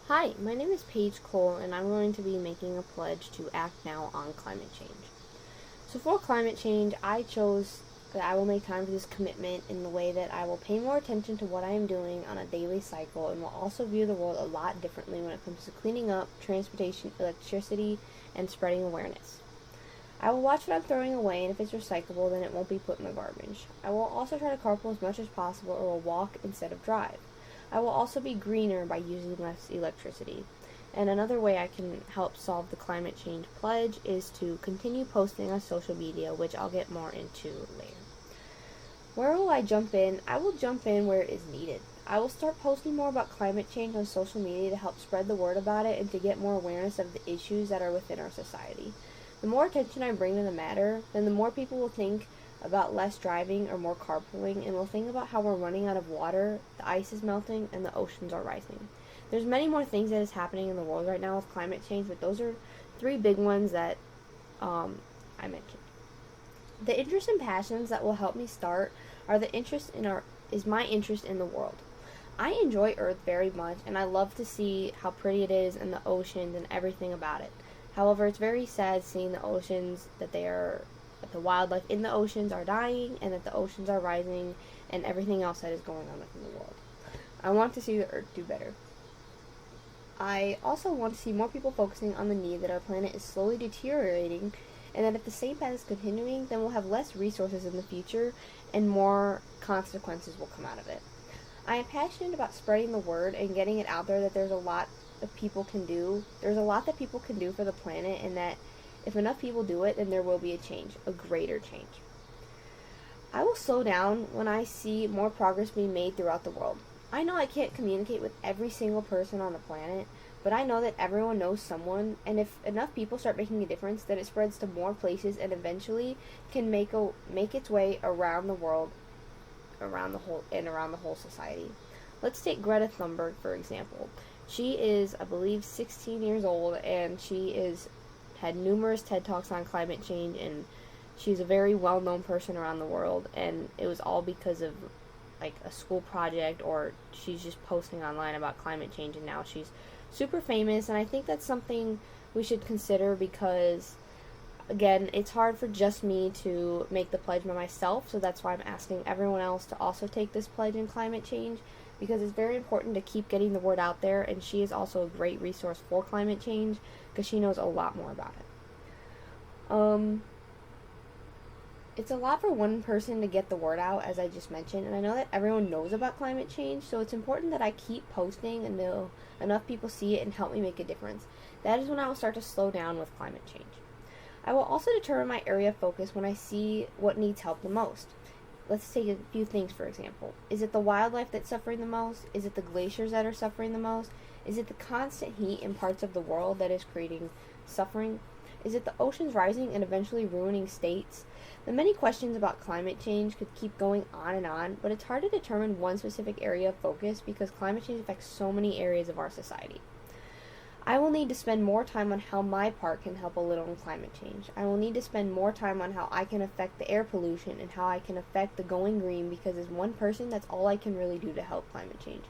Hi, my name is Paige Cole, and I'm going to be making a pledge to act now on climate change. So, for climate change, I chose that I will make time for this commitment in the way that I will pay more attention to what I am doing on a daily cycle and will also view the world a lot differently when it comes to cleaning up, transportation, electricity, and spreading awareness. I will watch what I'm throwing away, and if it's recyclable, then it won't be put in the garbage. I will also try to carpool as much as possible or will walk instead of drive. I will also be greener by using less electricity. And another way I can help solve the climate change pledge is to continue posting on social media, which I'll get more into later. Where will I jump in? I will jump in where it is needed. I will start posting more about climate change on social media to help spread the word about it and to get more awareness of the issues that are within our society. The more attention I bring to the matter, then the more people will think about less driving or more carpooling and will think about how we're running out of water, the ice is melting, and the oceans are rising. There's many more things that is happening in the world right now with climate change, but those are three big ones that I mentioned. The interests and passions that will help me start are the interest in our is my interest in the world. I enjoy Earth very much and I love to see how pretty it is and the oceans and everything about it. However, it's very sad seeing the oceans that the wildlife in the oceans are dying and that the oceans are rising and everything else that is going on within the world. I want to see the Earth do better. I also want to see more people focusing on the need that our planet is slowly deteriorating and that if the same path is continuing, then we'll have less resources in the future and more consequences will come out of it. I am passionate about spreading the word and getting it out there that there's a lot that people can do. There's a lot that people can do for the planet and that if enough people do it, then there will be a change, a greater change. I will slow down when I see more progress being made throughout the world. I know I can't communicate with every single person on the planet, but I know that everyone knows someone, and if enough people start making a difference, then it spreads to more places and eventually can make its way around the world, around the whole society. Let's take Greta Thunberg for example. She is, I believe, 16 years old, and she is had numerous TED Talks on climate change, and she's a very well-known person around the world, and it was all because of like a school project or she's just posting online about climate change and now she's super famous, and I think that's something we should consider because again, it's hard for just me to make the pledge by myself, so that's why I'm asking everyone else to also take this pledge in climate change because it's very important to keep getting the word out there, and she is also a great resource for climate change because she knows a lot more about it. It's a lot for one person to get the word out, as I just mentioned, and I know that everyone knows about climate change, so it's important that I keep posting until enough people see it and help me make a difference. That is when I will start to slow down with climate change. I will also determine my area of focus when I see what needs help the most. Let's take a few things for example. Is it the wildlife that's suffering the most? Is it the glaciers that are suffering the most? Is it the constant heat in parts of the world that is creating suffering? Is it the oceans rising and eventually ruining states? The many questions about climate change could keep going on, but it's hard to determine one specific area of focus because climate change affects so many areas of our society. I will need to spend more time on how my part can help a little in climate change. I will need to spend more time on how I can affect the air pollution and how I can affect the going green because as one person, that's all I can really do to help climate change.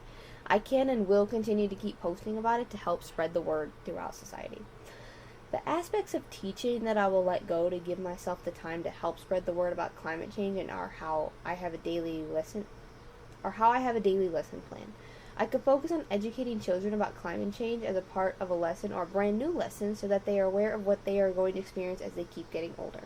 I can and will continue to keep posting about it to help spread the word throughout society. The aspects of teaching that I will let go to give myself the time to help spread the word about climate change and are how I have a daily lesson plan. I could focus on educating children about climate change as a part of a lesson or a brand new lesson so that they are aware of what they are going to experience as they keep getting older.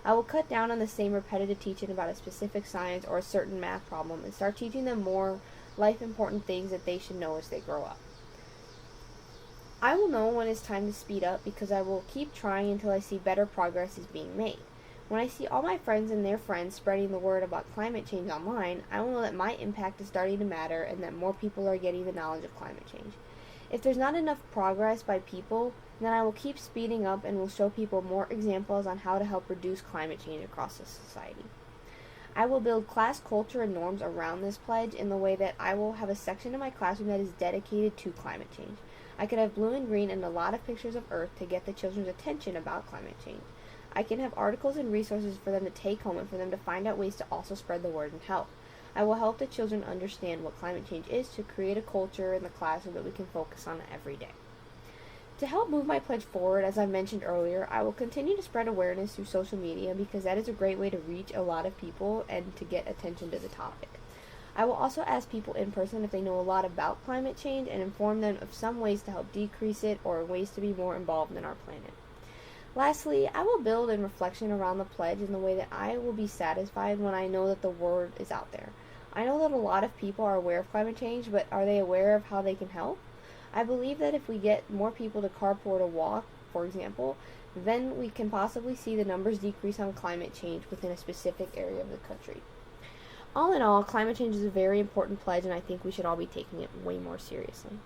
I will cut down on the same repetitive teaching about a specific science or a certain math problem and start teaching them more life important things that they should know as they grow up. I will know when it's time to speed up because I will keep trying until I see better progress is being made. When I see all my friends and their friends spreading the word about climate change online, I will know that my impact is starting to matter and that more people are getting the knowledge of climate change. If there's not enough progress by people, then I will keep speeding up and will show people more examples on how to help reduce climate change across the society. I will build class culture and norms around this pledge in the way that I will have a section in my classroom that is dedicated to climate change. I could have blue and green and a lot of pictures of Earth to get the children's attention about climate change. I can have articles and resources for them to take home and for them to find out ways to also spread the word and help. I will help the children understand what climate change is to create a culture in the class so that we can focus on it every day. To help move my pledge forward, as I mentioned earlier, I will continue to spread awareness through social media because that is a great way to reach a lot of people and to get attention to the topic. I will also ask people in person if they know a lot about climate change and inform them of some ways to help decrease it or ways to be more involved in our planet. Lastly, I will build in reflection around the pledge in the way that I will be satisfied when I know that the word is out there. I know that a lot of people are aware of climate change, but are they aware of how they can help? I believe that if we get more people to carpool or walk, for example, then we can possibly see the numbers decrease on climate change within a specific area of the country. All in all, climate change is a very important pledge, and I think we should all be taking it way more seriously.